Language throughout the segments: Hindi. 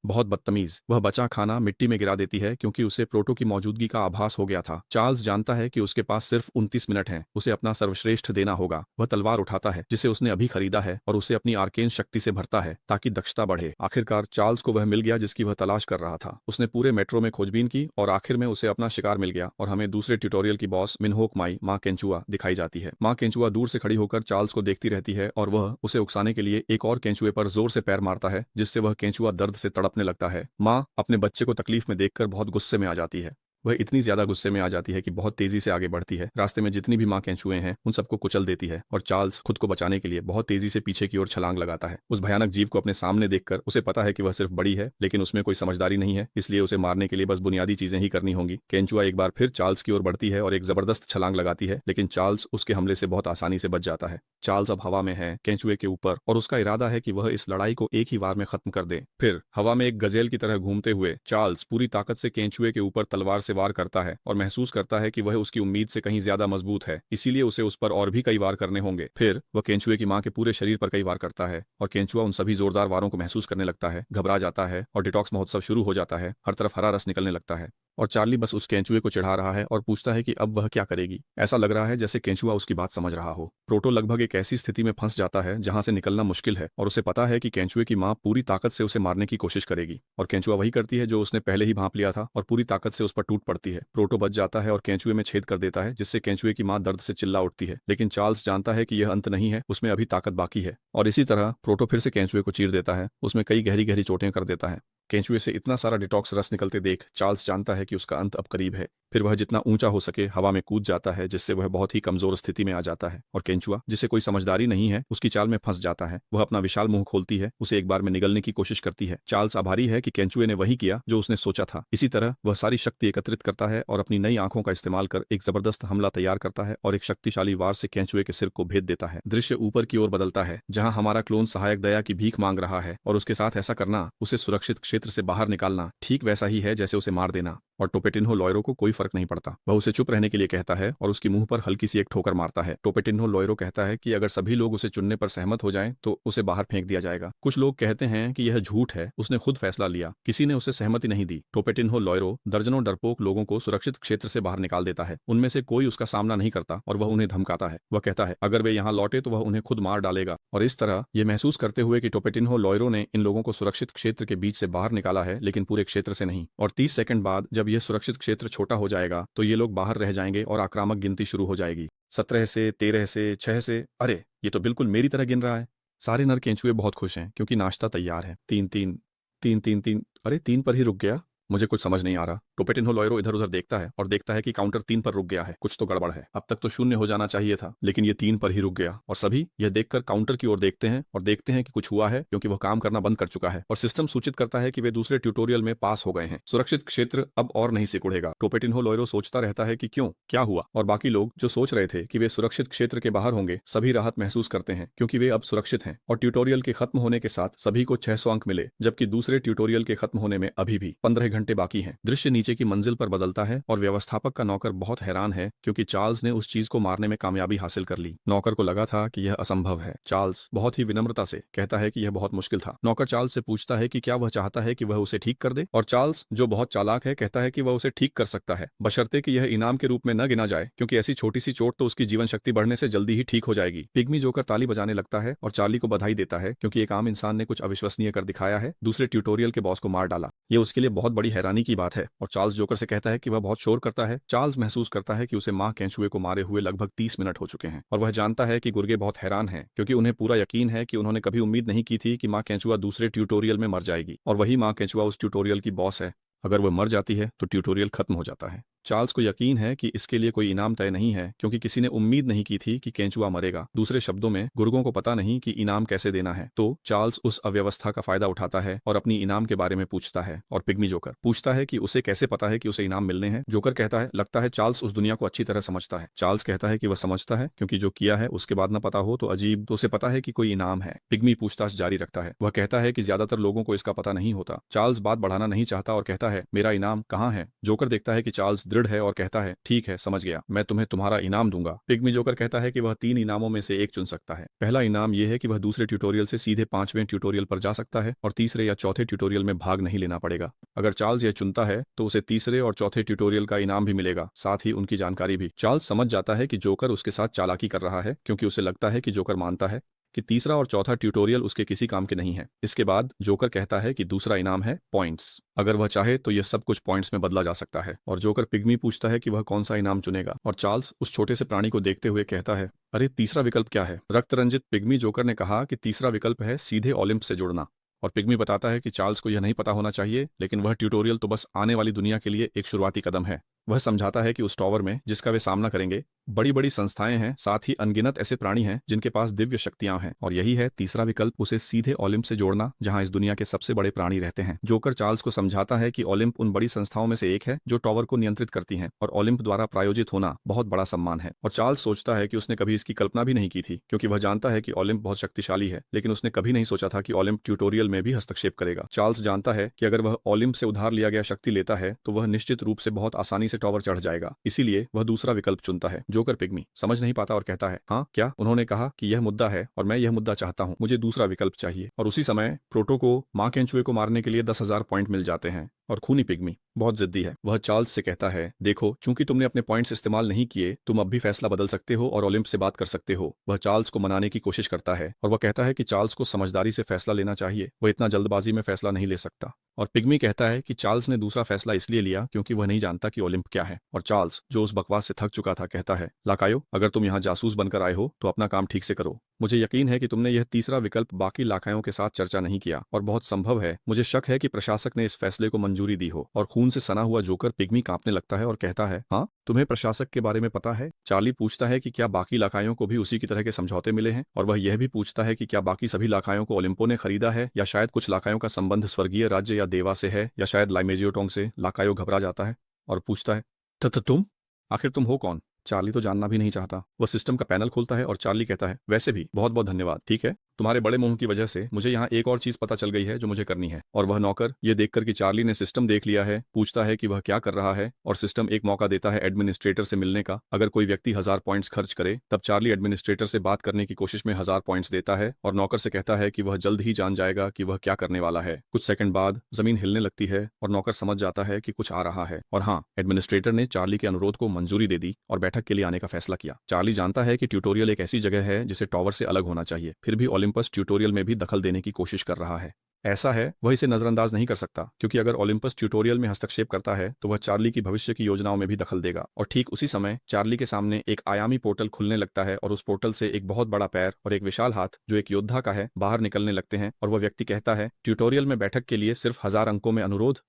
बहुत बदतमीज। वह बचा खाना मिट्टी में गिरा देती है क्योंकि उसे प्रोटो की मौजूदगी का आभास हो गया था। चार्ल्स जानता है कि उसके पास सिर्फ 29 मिनट हैं। उसे अपना सर्वश्रेष्ठ देना होगा। वह तलवार उठाता है जिसे उसने अभी खरीदा है और उसे अपनी आर्केन शक्ति से भरता है ताकि दक्षता बढ़े। आखिरकार चार्ल्स को वह मिल गया जिसकी वह तलाश कर रहा था। उसने पूरे मेट्रो में खोजबीन की और आखिर में उसे अपना शिकार मिल गया और हमें दूसरे ट्यूटोरियल की बॉस मिनहोक माई माँ केंचुआ दिखाई जाती है। माँ केंचुआ दूर से खड़ी होकर चार्ल्स को देखती रहती है और वह उसे उकसाने के लिए एक और केंचुए पर जोर से पैर मारता है जिससे वह केंचुआ दर्द से तड़पने लगता है। माँ अपने बच्चे को तकलीफ में देखकर बहुत गुस्से में आ जाती है। वह इतनी ज्यादा गुस्से में आ जाती है कि बहुत तेजी से आगे बढ़ती है। रास्ते में जितनी भी माँ केंचुए हैं उन सबको कुचल देती है और चार्ल्स खुद को बचाने के लिए बहुत तेजी से पीछे की ओर छलांग लगाता है। उस भयानक जीव को अपने सामने देखकर उसे पता है कि वह सिर्फ बड़ी है लेकिन उसमें कोई समझदारी नहीं है, इसलिए उसे मारने के लिए बस बुनियादी चीजें ही करनी होंगी। केंचुआ एक बार फिर चार्ल्स की ओर बढ़ती है और एक जबरदस्त छलांग लगाती है लेकिन चार्ल्स उसके हमले से बहुत आसानी से बच जाता है। चार्ल्स अब हवा में है केंचुए के ऊपर और उसका इरादा है कि वह इस लड़ाई को एक ही वार में खत्म कर दे। फिर हवा में एक गजेल की तरह घूमते हुए चार्ल्स पूरी ताकत से केंचुए के ऊपर तलवार से वार करता है और महसूस करता है कि वह उसकी उम्मीद से कहीं ज्यादा मजबूत है, इसीलिए उसे उस पर और भी कई वार करने होंगे। फिर वह केंचुए की मां के पूरे शरीर पर कई वार करता है और केंचुआ उन सभी जोरदार वारों को महसूस करने लगता है, घबरा जाता है और डिटॉक्स महोत्सव शुरू हो जाता है। हर तरफ हरा रस निकलने लगता है और चार्ली बस उस केंचुए को चिढ़ा रहा है और पूछता है कि अब वह क्या करेगी। ऐसा लग रहा है जैसे केंचुआ उसकी बात समझ रहा हो। प्रोटो लगभग एक ऐसी स्थिति में फंस जाता है जहां से निकलना मुश्किल है और उसे पता है कि केंचुए की मां पूरी ताकत से उसे मारने की कोशिश करेगी और केंचुआ वही करती है जो उसने पहले ही भांप लिया था और पूरी ताकत से उस पर टूट पड़ती है। प्रोटो बच जाता है और केंचुए में छेद कर देता है जिससे केंचुए की मां दर्द से चिल्ला उठती है, लेकिन चार्ल्स जानता है कि यह अंत नहीं है, उसमें अभी ताकत बाकी है। और इसी तरह प्रोटो फिर से केंचुए को चीर देता है, उसमें कई गहरी गहरी चोटें कर देता है। केंचुए से इतना सारा डिटॉक्स रस निकलते देख चार्ल्स जानता है कि उसका अंत अब करीब है। फिर वह जितना ऊंचा हो सके हवा में कूद जाता है जिससे वह बहुत ही कमजोर स्थिति में आ जाता है और केंचुआ जिसे कोई समझदारी नहीं है उसकी चाल में फंस जाता है। वह अपना विशाल मुंह खोलती है, उसे एक बार में निगलने की कोशिश करती है। चार्ल्स आभारी है कि केंचुए ने वही किया जो उसने सोचा था। इसी तरह वह सारी शक्ति एकत्रित करता है और अपनी नई आंखों का इस्तेमाल कर एक जबरदस्त हमला तैयार करता है और एक शक्तिशाली वार से केंचुए के सिर को भेद देता है। दृश्य ऊपर की ओर बदलता है जहां हमारा क्लोन सहायक दया की भीख मांग रहा है और उसके साथ ऐसा करना, उसे सुरक्षित क्षेत्र से बाहर निकालना, ठीक वैसा ही है जैसे उसे मार देना। और टोपेटिन्हो लॉयरो को कोई फर्क नहीं पड़ता। वह उसे चुप रहने के लिए कहता है और उसकी मुंह पर हल्की सी एक ठोकर मारता है। टोपेटिन्हो लॉयरो कहता है कि अगर सभी लोग उसे चुनने पर सहमत हो जाएं तो उसे बाहर फेंक दिया जाएगा। कुछ लोग कहते हैं कि यह झूठ है, उसने खुद फैसला लिया, किसी ने उसे सहमति नहीं दी। टोपेटिन्हो लॉयरो दर्जनों डरपोक लोगों को सुरक्षित क्षेत्र से बाहर निकाल देता है। उनमें से कोई उसका सामना नहीं करता और वह उन्हें धमकाता है। वह कहता है अगर वे यहाँ लौटे तो वह उन्हें खुद मार डालेगा। और इस तरह यह महसूस करते हुए कि टोपेटिन्हो लॉयरो ने इन लोगों को सुरक्षित क्षेत्र के बीच से बाहर निकाला है लेकिन पूरे क्षेत्र से नहीं। और 30 सेकंड बाद जब यह सुरक्षित क्षेत्र छोटा हो जाएगा तो ये लोग बाहर रह जाएंगे और आक्रामक गिनती शुरू हो जाएगी। 17 से, 13 से, 6 से। अरे ये तो बिल्कुल मेरी तरह गिन रहा है। सारे नर केंचुए बहुत खुश हैं क्योंकि नाश्ता तैयार है। 3 3 3 3 3। अरे 3 पर ही रुक गया, मुझे कुछ समझ नहीं आ रहा। टोपेटिन्हो लॉयरो इधर उधर देखता है और देखता है कि काउंटर 3 पर रुक गया है। कुछ तो गड़बड़ है, अब तक तो 0 हो जाना चाहिए था लेकिन ये 3 पर ही रुक गया। और सभी यह देखकर काउंटर की ओर देखते हैं और देखते हैं कि कुछ हुआ है क्योंकि वह काम करना बंद कर चुका है और सिस्टम सूचित करता है कि वे दूसरे ट्यूटोरियल में पास हो गए हैं। सुरक्षित क्षेत्र अब और नहीं सिकुड़ेगा। टोपेटिन्हो लॉयरो सोचता रहता है कि क्यों, क्या हुआ। और बाकी लोग जो सोच रहे थे कि वे सुरक्षित क्षेत्र के बाहर होंगे सभी राहत महसूस करते हैं क्योंकि वे अब सुरक्षित हैं। और ट्यूटोरियल के खत्म होने के साथ सभी को 600 अंक मिले जबकि दूसरे ट्यूटोरियल के खत्म होने में अभी भी 15 घंटे बाकी हैं। दृश्य नीचे की मंजिल पर बदलता है और व्यवस्थापक का नौकर बहुत हैरान है क्योंकि चार्ल्स ने उस चीज को मारने में कामयाबी हासिल कर ली। नौकर को लगा था कि यह असंभव है। चार्ल्स बहुत ही विनम्रता से कहता है कि यह बहुत मुश्किल था। नौकर चार्ल्स से पूछता है कि क्या वह चाहता है कि वह उसे ठीक कर दे और चार्ल्स जो बहुत चालाक है कहता है कि वह उसे ठीक कर सकता है बशर्ते कि यह इनाम के रूप में न गिना जाए क्योंकि ऐसी छोटी सी चोट तो उसकी जीवन शक्ति बढ़ने से जल्दी ही ठीक हो जाएगी। पिग्मी जोकर ताली बजाने लगता है और चार्ली को बधाई देता है क्योंकि एक आम इंसान ने कुछ अविश्वसनीय कर दिखाया है, दूसरे ट्यूटोरियल के बॉस को मार डाला। ये उसके लिए बहुत बड़ी हैरानी की बात है। और चार्ल्स जोकर से कहता है कि वह बहुत शोर करता है। चार्ल्स महसूस करता है कि उसे मां केंचुए को मारे हुए लगभग 30 मिनट हो चुके हैं और वह जानता है कि गुर्गे बहुत हैरान हैं क्योंकि उन्हें पूरा यकीन है कि उन्होंने कभी उम्मीद नहीं की थी कि मां केंचुआ दूसरे ट्यूटोरियल में मर जाएगी और वही मां केंचुआ उस ट्यूटोरियल की बॉस है। अगर वह मर जाती है तो ट्यूटोरियल खत्म हो जाता है। चार्ल्स को यकीन है कि इसके लिए कोई इनाम तय नहीं है क्योंकि किसी ने उम्मीद नहीं की थी कि केंचुआ मरेगा। दूसरे शब्दों में गुर्गों को पता नहीं कि इनाम कैसे देना है। तो चार्ल्स उस अव्यवस्था का फायदा उठाता है और अपनी इनाम के बारे में पूछता है और पिग्मी जोकर पूछता है कि उसे कैसे पता है कि उसे इनाम मिलने हैं। जोकर कहता है लगता है चार्ल्स उस दुनिया को अच्छी तरह समझता है। चार्ल्स कहता है कि वह समझता है क्योंकि जो किया है उसके बाद न पता हो तो अजीब, तो उसे पता है कि कोई इनाम है। पिग्मी पूछताछ जारी रखता है। वह कहता है कि ज्यादातर लोगों को इसका पता नहीं होता। चार्ल्स बात बढ़ाना नहीं चाहता और कहता है मेरा इनाम कहाँ है। जोकर देखता है कि चार्ल्स दृढ़ है और कहता है ठीक है समझ गया, मैं तुम्हें तुम्हारा इनाम दूंगा। पिग्मी जोकर कहता है कि वह 3 इनामों में से एक चुन सकता है। पहला इनाम यह है कि वह दूसरे ट्यूटोरियल से सीधे 5वें ट्यूटोरियल पर जा सकता है और तीसरे या चौथे ट्यूटोरियल में भाग नहीं लेना पड़ेगा। अगर चार्ल्स यह चुनता है तो उसे तीसरे और चौथे ट्यूटोरियल का इनाम भी मिलेगा, साथ ही उनकी जानकारी भी। चार्ल्स समझ जाता है कि जोकर उसके साथ चालाकी कर रहा है, क्योंकि उसे लगता है कि जोकर मानता है कि तीसरा और चौथा ट्यूटोरियल उसके किसी काम के नहीं है। इसके बाद जोकर कहता है कि दूसरा इनाम है पॉइंट्स। अगर वह चाहे तो यह सब कुछ पॉइंट्स में बदला जा सकता है। और जोकर पिग्मी पूछता है कि वह कौन सा इनाम चुनेगा, और चार्ल्स उस छोटे से प्राणी को देखते हुए कहता है अरे तीसरा विकल्प क्या है? रक्त रंजित पिग्मी जोकर ने कहा कि तीसरा विकल्प है सीधे ओलंप से जुड़ना। और पिग्मी बताता है कि चार्ल्स को यह नहीं पता होना चाहिए, लेकिन वह ट्यूटोरियल तो बस आने वाली दुनिया के लिए एक शुरुआती कदम है। वह समझाता है कि उस टॉवर में जिसका वे सामना करेंगे बड़ी बड़ी संस्थाएं हैं, साथ ही अनगिनत ऐसे प्राणी हैं जिनके पास दिव्य शक्तियां हैं, और यही है तीसरा विकल्प, उसे सीधे ओलंप से जोड़ना, जहां इस दुनिया के सबसे बड़े प्राणी रहते हैं। जोकर चार्ल्स को समझाता है कि ओलंप उन बड़ी संस्थाओं में से एक है जो टॉवर को नियंत्रित करती हैं, और ओलंप द्वारा प्रायोजित होना बहुत बड़ा सम्मान है। और चार्ल्स सोचता है कि उसने कभी इसकी कल्पना भी नहीं की थी, क्योंकि वह जानता है कि ओलंप बहुत शक्तिशाली है, लेकिन उसने कभी नहीं सोचा था कि ओलंप ट्यूटोरियल में भी हस्तक्षेप करेगा। चार्ल्स जानता है कि अगर वह ओलंप से उधार लिया गया शक्ति लेता है तो वह निश्चित रूप से बहुत आसानी से टॉवर चढ़ जाएगा, इसीलिए वह दूसरा विकल्प चुनता है। जोकर पिग्मी समझ नहीं पाता और कहता है हाँ क्या? उन्होंने कहा कि यह मुद्दा है और मैं यह मुद्दा चाहता हूँ, मुझे दूसरा विकल्प चाहिए। और उसी समय प्रोटो को माँ केंचुए को मारने के लिए 10,000 पॉइंट मिल जाते हैं, और खूनी पिग्मी बहुत जिद्दी है। वह चार्ल्स से कहता है देखो, चूंकि तुमने अपने पॉइंट्स इस्तेमाल नहीं किए, तुम अब भी फैसला बदल सकते हो और ओलंप से बात कर सकते हो। वह चार्ल्स को मनाने की कोशिश करता है और वह कहता है कि चार्ल्स को समझदारी से फैसला लेना चाहिए, वह इतना जल्दबाजी में फैसला नहीं ले सकता। और पिग्मी कहता है कि चार्ल्स ने दूसरा फैसला इसलिए लिया क्योंकि वह नहीं जानता कि ओलंप क्या है। और चार्ल्स, जो उस बकवास से थक चुका था, कहता है लाकायो, अगर तुम यहाँ जासूस बनकर आए हो तो अपना काम ठीक से करो। मुझे यकीन है कि तुमने यह तीसरा विकल्प बाकी लाकायों के साथ चर्चा नहीं किया, और बहुत संभव है, मुझे शक है कि प्रशासक ने इस फैसले को मंजूरी दी हो। और खून से सना हुआ जोकर पिग्मी कांपने लगता है और कहता है हाँ, तुम्हें प्रशासक के बारे में पता है? चार्ली पूछता है कि क्या बाकी लाकायों को भी उसी की तरह के समझौते मिले हैं, और वह यह भी पूछता है कि क्या बाकी सभी लाकायों को ओलिंपो ने खरीदा है, या शायद कुछ लाकायों का संबंध स्वर्गीय राज्य या देवा से है, या शायद लाइमेजियोटोंग से। लाकायो घबरा जाता है और पूछता है तुम आखिर तुम हो कौन? चार्ली तो जानना भी नहीं चाहता। वह सिस्टम का पैनल खोलता है और चार्ली कहता है वैसे भी बहुत बहुत धन्यवाद, ठीक है, तुम्हारे बड़े मुंह की वजह से मुझे यहाँ एक और चीज पता चल गई है जो मुझे करनी है। और वह नौकर ये देखकर कि चार्ली ने सिस्टम देख लिया है, पूछता है कि वह क्या कर रहा है, और सिस्टम एक मौका देता है एडमिनिस्ट्रेटर से मिलने का। अगर कोई व्यक्ति 1000 पॉइंट्स खर्च करे, तब चार्ली एडमिनिस्ट्रेटर से बात करने की कोशिश में 1000 पॉइंट्स देता है, और नौकर से कहता है कि वह जल्द ही जान जाएगा कि वह क्या करने वाला है। कुछ सेकंड बाद जमीन हिलने लगती है और नौकर समझ जाता है कि कुछ आ रहा है। और हाँ, एडमिनिस्ट्रेटर ने चार्ली के अनुरोध को मंजूरी दे दी और बैठक के लिए आने का फैसला किया। चार्ली जानता है कि ट्यूटोरियल एक ऐसी जगह है जिसे टॉवर से अलग होना चाहिए, फिर भी ओलिम्पस ट्यूटोरियल में भी दखल देने की कोशिश कर रहा है। ऐसा है, वह इसे नजरअंदाज नहीं कर सकता, क्योंकि अगर ओलिम्पस ट्यूटोरियल में हस्तक्षेप करता है तो वह चार्ली की भविष्य की योजनाओं में भी दखल देगा। और ठीक उसी समय चार्ली के सामने एक आयामी पोर्टल खुलने लगता है, और उस पोर्टल से एक बहुत बड़ा पैर और एक विशाल हाथ जो एक योद्धा का है बाहर निकलने लगते हैं। और वह व्यक्ति कहता है ट्यूटोरियल में बैठक के लिए सिर्फ 1000 अंकों में अनुरोध।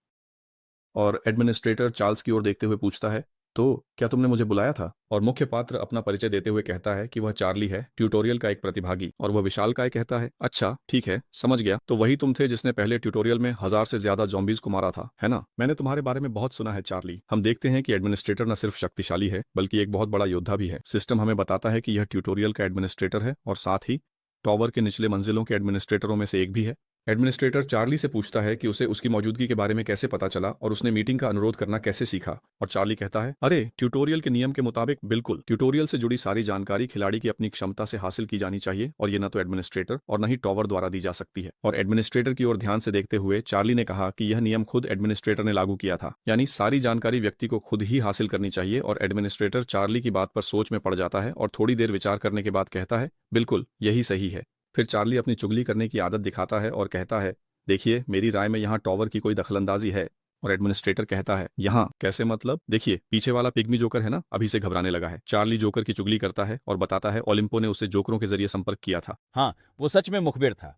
और एडमिनिस्ट्रेटर चार्ल्स की ओर देखते हुए पूछता है तो क्या तुमने मुझे बुलाया था? और मुख्य पात्र अपना परिचय देते हुए कहता है कि वह चार्ली है, ट्यूटोरियल का एक प्रतिभागी। और वह विशालकाय कहता है अच्छा ठीक है, समझ गया, तो वही तुम थे जिसने पहले ट्यूटोरियल में 1000 से ज्यादा जॉम्बीज को मारा था, है ना? मैंने तुम्हारे बारे में बहुत सुना है चार्ली। हम देखते हैं कि एडमिनिस्ट्रेटर न सिर्फ शक्तिशाली है बल्कि एक बहुत बड़ा योद्धा भी है। सिस्टम हमें बताता है कि यह ट्यूटोरियल का एडमिनिस्ट्रेटर है और साथ ही टॉवर के निचले मंजिलों के एडमिनिस्ट्रेटरों में से एक भी है। एडमिनिस्ट्रेटर चार्ली से पूछता है कि उसे उसकी मौजूदगी के बारे में कैसे पता चला और उसने मीटिंग का अनुरोध करना कैसे सीखा। और चार्ली कहता है अरे ट्यूटोरियल के नियम के मुताबिक बिल्कुल, ट्यूटोरियल से जुड़ी सारी जानकारी खिलाड़ी की अपनी क्षमता से हासिल की जानी चाहिए, और ये न तो एडमिनिस्ट्रेटर और न ही टॉवर द्वारा दी जा सकती है। और एडमिनिस्ट्रेटर की ओर ध्यान से देखते हुए चार्ली ने कहा कि यह नियम खुद एडमिनिस्ट्रेटर ने लागू किया था, यानी सारी जानकारी व्यक्ति को खुद ही हासिल करनी चाहिए। और एडमिनिस्ट्रेटर चार्ली की बात पर सोच में पड़ जाता है और थोड़ी देर विचार करने के बाद कहता है बिल्कुल यही सही है। फिर चार्ली अपनी चुगली करने की आदत दिखाता है और कहता है देखिए, मेरी राय में यहाँ टॉवर की कोई दखलंदाजी है। और एडमिनिस्ट्रेटर कहता है यहाँ कैसे, मतलब? देखिए, पीछे वाला पिग्मी जोकर है ना, अभी से घबराने लगा है। चार्ली जोकर की चुगली करता है और बताता है ओलिम्पो ने उसे जोकरों के जरिए संपर्क किया था। हाँ, वो सच में मुखबिर था,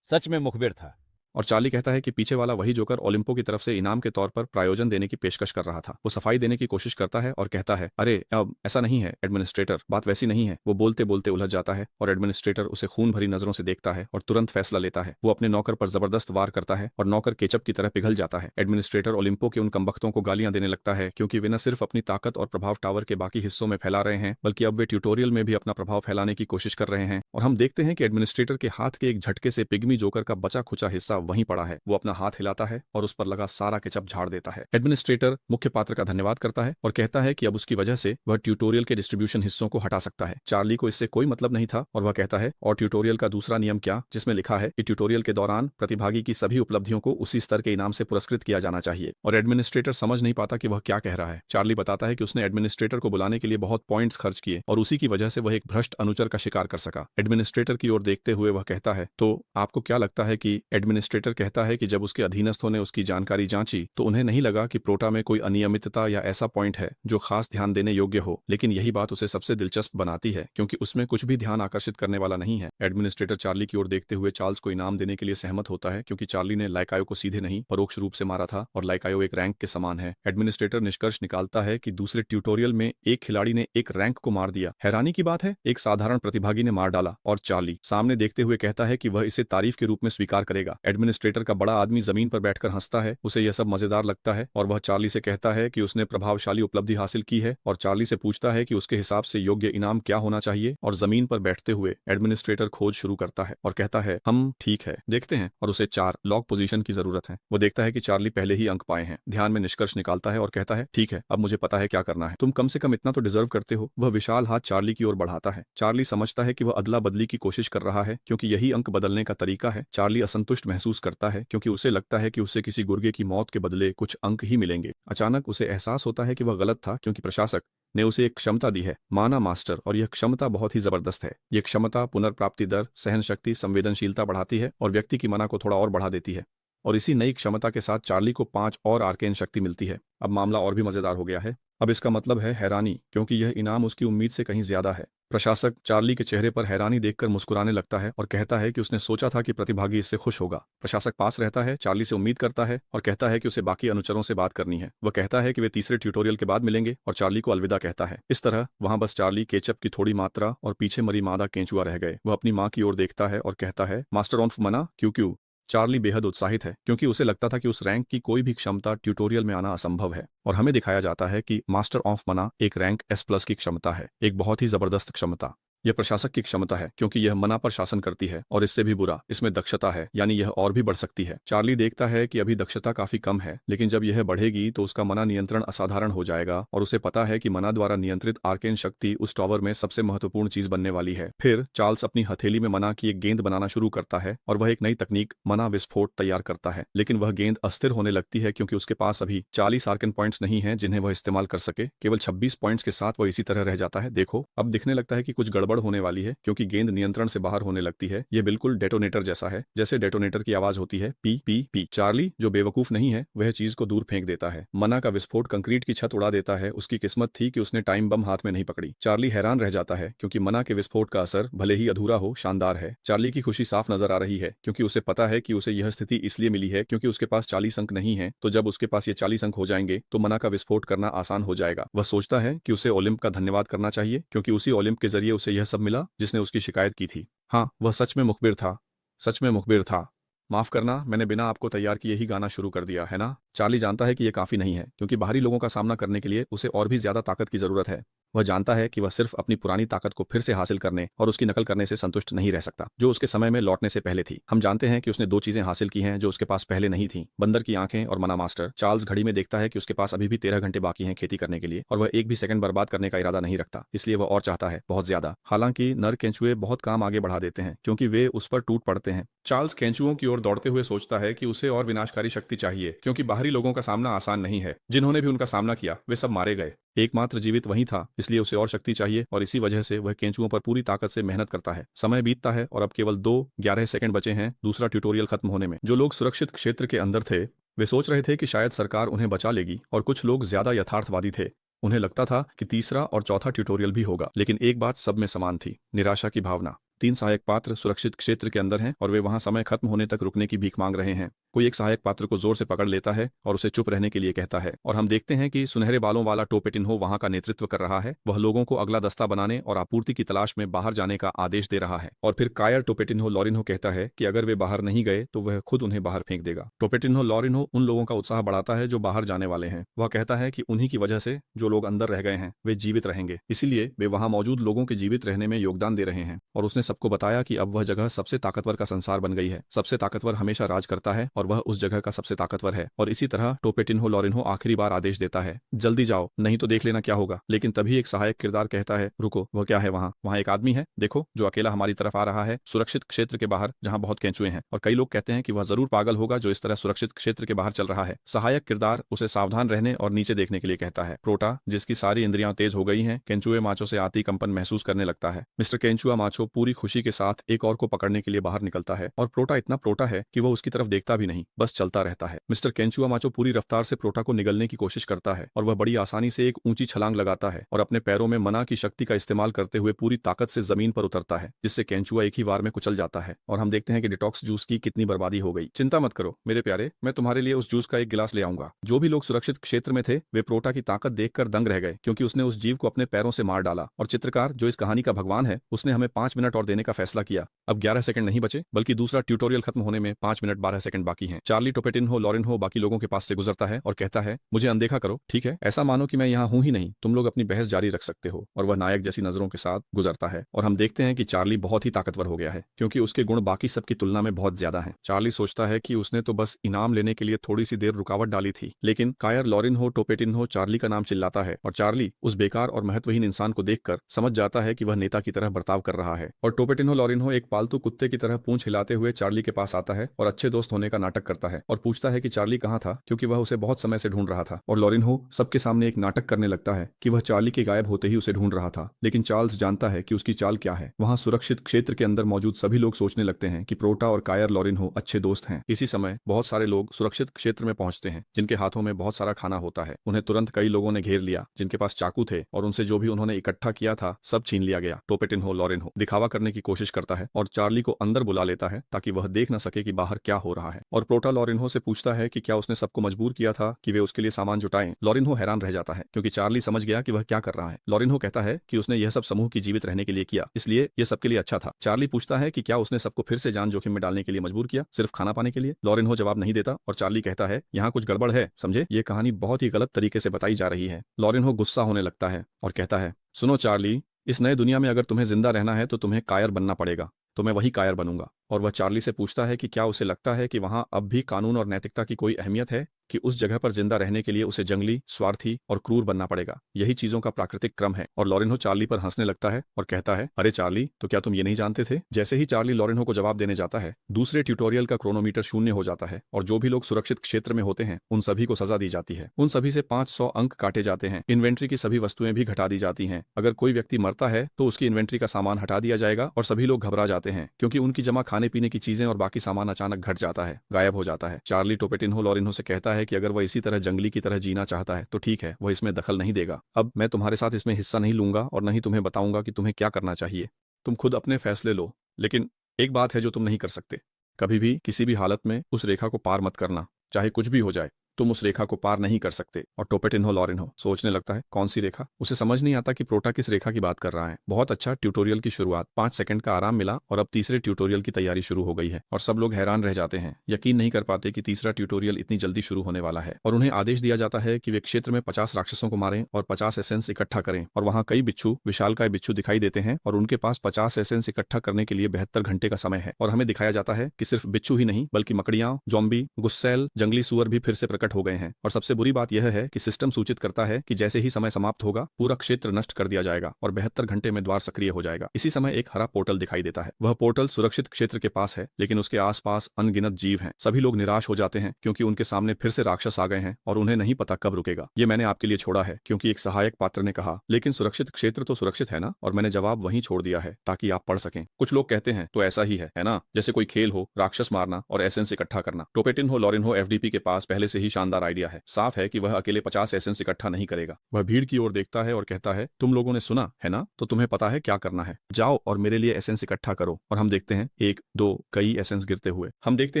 सच में मुखबिर था। और चार्ली कहता है कि पीछे वाला वही जोकर ओलिम्पो की तरफ से इनाम के तौर पर प्रायोजन देने की पेशकश कर रहा था। वो सफाई देने की कोशिश करता है और कहता है अरे अब ऐसा नहीं है एडमिनिस्ट्रेटर, बात वैसी नहीं है। वो बोलते बोलते उलझ जाता है और एडमिनिस्ट्रेटर उसे खून भरी नजरों से देखता है और तुरंत फैसला लेता है। वो अपने नौकर पर जबरदस्त वार करता है और नौकर केचप की तरह पिघल जाता है। एडमिनिस्ट्रेटर ओलिम्पो के उन कमबख्तों को गालियां देने लगता है, क्योंकि वे न सिर्फ अपनी ताकत और प्रभाव टावर के बाकी हिस्सों में फैला रहे हैं, बल्कि अब वे ट्यूटोरियल में भी अपना प्रभाव फैलाने की कोशिश कर रहे हैं। और हम देखते हैं कि एडमिनिस्ट्रेटर के हाथ के एक झटके से पिग्मी जोकर का बचा खुचा हिस्सा वहीं पड़ा है। वो अपना हाथ हिलाता है और उस पर लगा सारा केचप झाड़ देता है। एडमिनिस्ट्रेटर मुख्य पात्र का धन्यवाद करता है और कहता है कि अब उसकी वजह से वह ट्यूटोरियल के डिस्ट्रीब्यूशन हिस्सों को हटा सकता है। चार्ली को इससे कोई मतलब नहीं था और वह कहता है, और ट्यूटोरियल का दूसरा नियम क्या, जिसमें लिखा है कि ट्यूटोरियल के दौरान प्रतिभागी की सभी उपलब्धियों को उसी स्तर के इनाम से पुरस्कृत किया जाना चाहिए। और एडमिनिस्ट्रेटर समझ नहीं पाता कि वह क्या कह रहा है। चार्ली बताता है कि उसने एडमिनिस्ट्रेटर को बुलाने के लिए बहुत पॉइंट्स खर्च किए और उसी की वजह से वह एक भ्रष्ट अनुचर का शिकार कर सका। एडमिनिस्ट्रेटर की ओर देखते हुए वह कहता है, तो आपको क्या लगता है कि एडमिनिस्ट्रेटर कहता है कि जब उसके अधीनस्थों ने उसकी जानकारी जांची तो उन्हें नहीं लगा कि प्रोटा में कोई अनियमितता या ऐसा पॉइंट है जो खास ध्यान देने योग्य हो। लेकिन यही बात उसे सबसे दिलचस्प बनाती है क्योंकि उसमें कुछ भी ध्यान आकर्षित करने वाला नहीं है। एडमिनिस्ट्रेटर चार्ली की ओर देखते हुए चार्ल्स को इनाम देने के लिए सहमत होता है क्योंकि चार्ली ने लाइकायो को सीधे नहीं परोक्ष रूप से मारा था और लाइकायो एक रैंक के समान है। एडमिनिस्ट्रेटर निष्कर्ष निकालता है कि दूसरे ट्यूटोरियल में एक खिलाड़ी ने एक रैंक को मार दिया। हैरानी की बात है, एक साधारण प्रतिभागी ने मार डाला और चार्ली सामने देखते हुए कहता है कि वह इसे तारीफ के रूप में स्वीकार करेगा। एडमिनिस्ट्रेटर का बड़ा आदमी जमीन पर बैठकर हंसता है, उसे यह सब मजेदार लगता है और वह चार्ली से कहता है कि उसने प्रभावशाली उपलब्धि हासिल की है और चार्ली से पूछता है कि उसके हिसाब से योग्य इनाम क्या होना चाहिए। और जमीन पर बैठते हुए एडमिनिस्ट्रेटर खोज शुरू करता है और कहता है, हम ठीक है देखते हैं, और उसे 4 लॉक पोजीशन की जरूरत है। वो देखता है कि चार्ली पहले ही अंक पाए हैं, ध्यान में निष्कर्ष निकालता है और कहता है, ठीक है अब मुझे पता है क्या करना है, तुम कम से कम इतना तो डिजर्व करते हो। वह विशाल हाथ चार्ली की ओर बढ़ाता है। चार्ली समझता है कि वह अदला बदली की कोशिश कर रहा है क्योंकि यही अंक बदलने का तरीका है। चार्ली असंतुष्ट महसूस करता है क्योंकि उसे लगता है कि उसे किसी गुर्गे की मौत के बदले कुछ अंक ही मिलेंगे। अचानक उसे एहसास होता है कि वह गलत था क्योंकि प्रशासक ने उसे एक क्षमता दी है, माना मास्टर, और यह क्षमता बहुत ही जबरदस्त है। यह क्षमता पुनर्प्राप्ति दर, सहन शक्ति, संवेदनशीलता बढ़ाती है और व्यक्ति की मना को थोड़ा और बढ़ा देती है। और इसी नई क्षमता के साथ चार्ली को 5 और आर्केन शक्ति मिलती है। अब मामला और भी मजेदार हो गया है। अब इसका मतलब है हैरानी, क्योंकि यह इनाम उसकी उम्मीद से कहीं ज्यादा है। प्रशासक चार्ली के चेहरे पर हैरानी देखकर मुस्कुराने लगता है और कहता है कि उसने सोचा था कि प्रतिभागी इससे खुश होगा। प्रशासक पास रहता है, चार्ली से उम्मीद करता है और कहता है कि उसे बाकी अनुचरों से बात करनी है। वह कहता है कि वे तीसरे ट्यूटोरियल के बाद मिलेंगे और चार्ली को अलविदा कहता है। इस तरह वहां बस चार्ली, केचप की थोड़ी मात्रा और पीछे मरी मादा केंचुआ रह गए। वह अपनी माँ की ओर देखता है और कहता है, मास्टर ऑफ मना क्यों। चार्ली बेहद उत्साहित है क्योंकि उसे लगता था कि उस रैंक की कोई भी क्षमता ट्यूटोरियल में आना असंभव है। और हमें दिखाया जाता है कि मास्टर ऑफ मना एक रैंक S+ की क्षमता है, एक बहुत ही जबरदस्त क्षमता। यह प्रशासक की क्षमता है क्योंकि यह मना पर शासन करती है और इससे भी बुरा, इसमें दक्षता है, यानी यह और भी बढ़ सकती है। चार्ली देखता है कि अभी दक्षता काफी कम है, लेकिन जब यह बढ़ेगी तो उसका मना नियंत्रण असाधारण हो जाएगा और उसे पता है कि मना द्वारा नियंत्रित आर्केन शक्ति उस टॉवर में सबसे महत्वपूर्ण चीज बनने वाली है। फिर चार्ल्स अपनी हथेली में मना की एक गेंद बनाना शुरू करता है और वह एक नई तकनीक, मना विस्फोट, तैयार करता है। लेकिन वह गेंद अस्थिर होने लगती है क्योंकि उसके पास अभी 40 आर्केन पॉइंट्स नहीं है जिन्हें वह इस्तेमाल कर सके। केवल 26 पॉइंट्स के साथ वह इसी तरह रह जाता है। देखो, अब दिखने लगता है कि कुछ गड़बड़ होने वाली है क्योंकि गेंद नियंत्रण से बाहर होने लगती है। यह बिल्कुल डेटोनेटर जैसा है, जैसे डेटोनेटर की आवाज होती है, पी पी पी। चार्ली, जो बेवकूफ नहीं है, वह चीज को दूर फेंक देता है। मना का विस्फोट कंक्रीट की छत उड़ा देता है। उसकी किस्मत थी कि उसने टाइम बम हाथ में नहीं पकड़ी। चार्ली हैरान रह जाता है क्योंकि मना के विस्फोट का असर भले ही अधूरा हो, शानदार है। चार्ली की खुशी साफ नजर आ रही है क्योंकि उसे पता है कि उसे यह स्थिति इसलिए मिली है क्योंकि उसके पास 40 अंक नहीं है। तो जब उसके पास ये 40 अंक हो जाएंगे तो मना का विस्फोट करना आसान हो जाएगा। वह सोचता है कि उसे ओलिम्प का धन्यवाद करना चाहिए क्योंकि उसी ओलिम्प के जरिए उसे यह सब मिला जिसने उसकी शिकायत की थी। हाँ, वह सच में मुखबिर था, सच में मुखबिर था। माफ करना, मैंने बिना आपको तैयार किए ही गाना शुरू कर दिया है ना। चार्ली जानता है कि यह काफी नहीं है क्योंकि बाहरी लोगों का सामना करने के लिए उसे और भी ज्यादा ताकत की जरूरत है। वह जानता है कि वह सिर्फ अपनी पुरानी ताकत को फिर से हासिल करने और उसकी नकल करने से संतुष्ट नहीं रह सकता, जो उसके समय में लौटने से पहले थी। हम जानते हैं कि उसने 2 चीजें हासिल की हैं जो उसके पास पहले नहीं थी, बंदर की आंखें और मना मास्टर। चार्ल्स घड़ी में देखता है कि उसके पास अभी भी 13 घंटे बाकी हैं खेती करने के लिए और वह एक भी सेकंड बर्बाद करने का इरादा नहीं रखता, इसलिए वह और चाहता है, बहुत ज्यादा। हालांकि नर केंचुए बहुत काम आगे बढ़ा देते हैं क्योंकि वे उस पर टूट पड़ते हैं। चार्ल्स केंचुओं की ओर दौड़ते हुए सोचता है कि उसे और विनाशकारी शक्ति चाहिए क्योंकि बाहरी लोगों का सामना आसान नहीं है। जिन्होंने भी उनका सामना किया वे सब मारे गए। एकमात्र जीवित वही था, इसलिए उसे और शक्ति चाहिए और इसी वजह से वह केंचुओं पर पूरी ताकत से मेहनत करता है। समय बीतता है और अब केवल 2:11 सेकंड बचे हैं दूसरा ट्यूटोरियल खत्म होने में। जो लोग सुरक्षित क्षेत्र के अंदर थे वे सोच रहे थे कि शायद सरकार उन्हें बचा लेगी और कुछ लोग ज्यादा यथार्थवादी थे। उन्हें लगता था कि तीसरा और चौथा ट्यूटोरियल भी होगा, लेकिन एक बात सब में समान थी, निराशा की भावना। 3 सहायक पात्र सुरक्षित क्षेत्र के अंदर हैं और वे वहां समय खत्म होने तक रुकने की भीख मांग रहे हैं। कोई एक सहायक पात्र को जोर से पकड़ लेता है और उसे चुप रहने के लिए कहता है और हम देखते हैं कि सुनहरे बालों वाला टोपेटिन्हो वहां का नेतृत्व कर रहा है। वह लोगों को अगला दस्ता बनाने और आपूर्ति की तलाश में बाहर जाने का आदेश दे रहा है। और फिर कायर टोपेटिन्हो लॉरिन्हो कहता है कि अगर वे बाहर नहीं गए तो वह खुद उन्हें बाहर फेंक देगा। टोपेटिन्हो लॉरिन्हो उन लोगों का उत्साह बढ़ाता है जो बाहर जाने वाले हैं। वह कहता है कि उन्हीं की वजह से जो लोग अंदर रह गए हैं वे जीवित रहेंगे, इसीलिए वे वहां मौजूद लोगों के जीवित रहने में योगदान दे रहे हैं। और उसने सबको बताया कि अब वह जगह सबसे ताकतवर का संसार बन गई है। सबसे ताकतवर हमेशा राज करता है और वह उस जगह का सबसे ताकतवर है। और इसी तरह टोपेटिन्हो लॉरेन्हो आखिरी बार आदेश देता है, जल्दी जाओ, नहीं तो देख लेना क्या होगा। लेकिन तभी एक सहायक किरदार कहता है, रुको, वह क्या है वहां? वहां एक आदमी है, देखो, जो अकेला हमारी तरफ आ रहा है, सुरक्षित क्षेत्र के बाहर, जहां बहुत केंचुए हैं। और कई लोग कहते हैं कि वह जरूर पागल होगा जो इस तरह सुरक्षित क्षेत्र के बाहर चल रहा है। सहायक किरदार उसे सावधान रहने और नीचे देखने के लिए कहता है। प्रोटा, जिसकी सारी इंद्रियां तेज हो गई हैं, केंचुए माचो से आती कंपन महसूस करने लगता है। मिस्टर केंचुआ माचो पूरी खुशी के साथ एक और को पकड़ने के लिए बाहर निकलता है और प्रोटा इतना प्रोटा है कि वह उसकी तरफ देखता भी नहीं, बस चलता रहता है। मिस्टर केंचुआ माचो पूरी रफ्तार से प्रोटा को निगलने की कोशिश करता है और वह बड़ी आसानी से एक ऊंची छलांग लगाता है और अपने पैरों में मना की शक्ति का इस्तेमाल करते हुए पूरी ताकत से जमीन पर उतरता है, जिससे केंचुआ एक ही वार में कुचल जाता है। और हम देखते हैं कि डिटॉक्स जूस की कितनी बर्बादी हो गई। चिंता मत करो मेरे प्यारे, मैं तुम्हारे लिए उस जूस का एक गिलास ले आऊंगा। जो भी लोग सुरक्षित क्षेत्र में थे वे प्रोटा की ताकत देखकर दंग रह गए, क्योंकि उसने उस जीव को अपने पैरों से मार डाला। और चित्रकार, जो इस कहानी का भगवान है, उसने हमें 5 मिनट और देने का फैसला किया। अब 11 सेकंड नहीं बचे, बल्कि दूसरा ट्यूटोरियल खत्म होने में 5 मिनट 12 सेकंड बाकी हैं। चार्ली टोपेटिन्हो लॉरेन्हो बाकी लोगों के पास से गुजरता है और कहता है, मुझे अनदेखा करो, ठीक है? ऐसा मानो कि मैं यहाँ हूं ही नहीं, तुम लोग अपनी बहस जारी रख सकते हो। और वह नायक जैसी नजरों के साथ गुजरता है और हम देखते हैं कि चार्ली बहुत ही ताकतवर हो गया है, क्योंकि उसके गुण बाकी सबकी तुलना में बहुत ज्यादा हैं। चार्ली सोचता है कि उसने तो बस इनाम लेने के लिए थोड़ी सी देर रुकावट डाली थी, लेकिन कायर लॉरेन्हो टोपेटिन्हो चार्ली का नाम चिल्लाता है और चार्ली उस बेकार और महत्वहीन इंसान को देखकर समझ जाता है कि वह नेता की तरह बर्ताव कर रहा है। और टोपेटिन्हो लॉरेन्हो एक पालतू कुत्ते की तरह पूंछ हिलाते हुए चार्ली के पास आता है और अच्छे दोस्त होने का नाटक करता है और पूछता है कि चार्ली कहाँ था, क्योंकि वह उसे बहुत समय से ढूंढ रहा था। और लॉरेन्हो सबके सामने एक नाटक करने लगता है कि वह चार्ली के गायब होते ही उसे ढूंढ रहा था। लेकिन चार्ल्स जानता है कि उसकी चाल क्या है। वहां सुरक्षित क्षेत्र के अंदर मौजूद सभी लोग सोचने लगते हैं कि प्रोटा और कायर लॉरेन्हो अच्छे दोस्त हैं। इसी समय बहुत सारे लोग सुरक्षित क्षेत्र में पहुंचते हैं, जिनके हाथों में बहुत सारा खाना होता है। उन्हें तुरंत कई लोगों ने घेर लिया, जिनके पास चाकू थे, और उनसे जो भी उन्होंने इकट्ठा किया था सब छीन लिया गया। टोपेटिन्हो लॉरेन्हो दिखावा करने की कोशिश करता है और चार्ली को अंदर बुला लेता है ताकि वह देख न सके कि बाहर क्या हो रहा है। और प्रोटा लॉरेन्हो से पूछता है कि क्या उसने सबको मजबूर किया था कि वे उसके लिए सामान जुटाएं। लॉरेन्हो हैरान रह जाता है, क्योंकि चार्ली समझ गया कि वह क्या कर रहा है। लॉरेन्हो कहता है कि उसने यह सब समूह की जीवित रहने के लिए किया, इसलिए यह सबके लिए अच्छा था। चार्ली पूछता है कि क्या उसने सबको फिर से जान जोखिम में डालने के लिए मजबूर किया, सिर्फ खाना पाने के लिए? लॉरेन्हो जवाब नहीं देता और चार्ली कहता है, यहाँ कुछ गड़बड़ है, समझे? ये कहानी बहुत ही गलत तरीके से बताई जा रही है। लॉरेन्हो गुस्सा होने लगता है और कहता है, सुनो चार्ली, इस नए दुनिया में अगर तुम्हें जिंदा रहना है तो तुम्हें कायर बनना पड़ेगा, तो मैं वही कायर बनूंगा। और वह चार्ली से पूछता है कि क्या उसे लगता है कि वहां अब भी कानून और नैतिकता की कोई अहमियत है, कि उस जगह पर जिंदा रहने के लिए उसे जंगली, स्वार्थी और क्रूर बनना पड़ेगा। यही चीजों का प्राकृतिक क्रम है। और लॉरेन्हो चार्ली पर हंसने लगता है और कहता है, अरे चार्ली, तो क्या तुम ये नहीं जानते थे? जैसे ही चार्ली लॉरेन्हो को जवाब देने जाता है, दूसरे ट्यूटोरियल का क्रोनोमीटर शून्य हो जाता है और जो भी लोग सुरक्षित क्षेत्र में होते हैं उन सभी को सजा दी जाती है। उन सभी से 500 अंक काटे जाते हैं। इन्वेंट्री की सभी वस्तुएं भी घटा दी जाती हैं। अगर कोई व्यक्ति मरता है तो उसकी इन्वेंट्री का सामान हटा दिया जाएगा और सभी लोग घबरा जाते हैं, क्योंकि उनकी जमा खाने पीने की चीजें और बाकी सामान अचानक घट जाता है, गायब हो जाता है। चार्ली टोपेटिन्हो लॉरेन्हो से कहता है कि अगर वह इसी तरह जंगली की तरह जीना चाहता है तो ठीक है, वह इसमें दखल नहीं देगा। अब मैं तुम्हारे साथ इसमें हिस्सा नहीं लूंगा और न ही तुम्हें बताऊंगा कि तुम्हें क्या करना चाहिए। तुम खुद अपने फैसले लो, लेकिन एक बात है जो तुम नहीं कर सकते, कभी भी किसी भी हालत में उस रेखा को पार मत करना, चाहे कुछ भी हो जाए। तुम उस रेखा को पार नहीं कर सकते। और टोपेटिन्हो लॉरेन्हो सोचने लगता है, कौन सी रेखा? उसे समझ नहीं आता कि प्रोटा किस रेखा की बात कर रहा है। बहुत अच्छा, ट्यूटोरियल की शुरुआत, 5 सेकंड का आराम मिला और अब तीसरे ट्यूटोरियल की तैयारी शुरू हो गई है। और सब लोग हैरान रह जाते हैं, यकीन नहीं कर पाते कि तीसरा ट्यूटोरियल इतनी जल्दी शुरू होने वाला है। और उन्हें आदेश दिया जाता है कि वे क्षेत्र में 50 राक्षसों को मारें और 50 एसेंस इकट्ठा करें। और वहां कई बिच्छू, विशालकाय बिच्छू दिखाई देते हैं और उनके पास 50 एसेंस इकट्ठा करने के लिए 72 घंटे का समय है। और हमें दिखाया जाता है कि सिर्फ बिच्छू ही नहीं, बल्कि मकड़ियां, ज़ॉम्बी, गुस्सैल, जंगली सुअर भी फिर से प्रकट हो गए हैं। और सबसे बुरी बात यह है कि सिस्टम सूचित करता है कि जैसे ही समय समाप्त होगा पूरा क्षेत्र नष्ट कर दिया जाएगा और 72 घंटे में द्वार सक्रिय हो जाएगा। इसी समय एक हरा पोर्टल दिखाई देता है। वह पोर्टल सुरक्षित क्षेत्र के पास है, लेकिन उसके आसपास अनगिनत जीव हैं। सभी लोग निराश हो जाते हैं क्योंकि उनके सामने फिर से राक्षस आ गए हैं और उन्हें नहीं पता कब रुकेगा। ये मैंने आपके लिए छोड़ा है, क्योंकि एक सहायक पात्र ने कहा, लेकिन सुरक्षित क्षेत्र तो सुरक्षित है ना? और मैंने जवाब वहीं छोड़ दिया है ताकि आप पढ़ सकें। कुछ लोग कहते हैं तो ऐसा ही है ना? जैसे कोई खेल हो, राक्षस मारना और एसेंस इकट्ठा करना। टोपेटिन्हो लॉरेन्हो एफडीपी के पास पहले से ही शानदार आइडिया है। साफ है कि वह अकेले 50 एसेंस इकट्ठा नहीं करेगा। वह भीड़ की ओर देखता है और कहता है, तुम लोगों ने सुना है ना? तो तुम्हें पता है क्या करना है। जाओ और मेरे लिए एसेंस इकट्ठा करो। और हम देखते हैं 1, 2 कई एसेंस गिरते हुए। हम देखते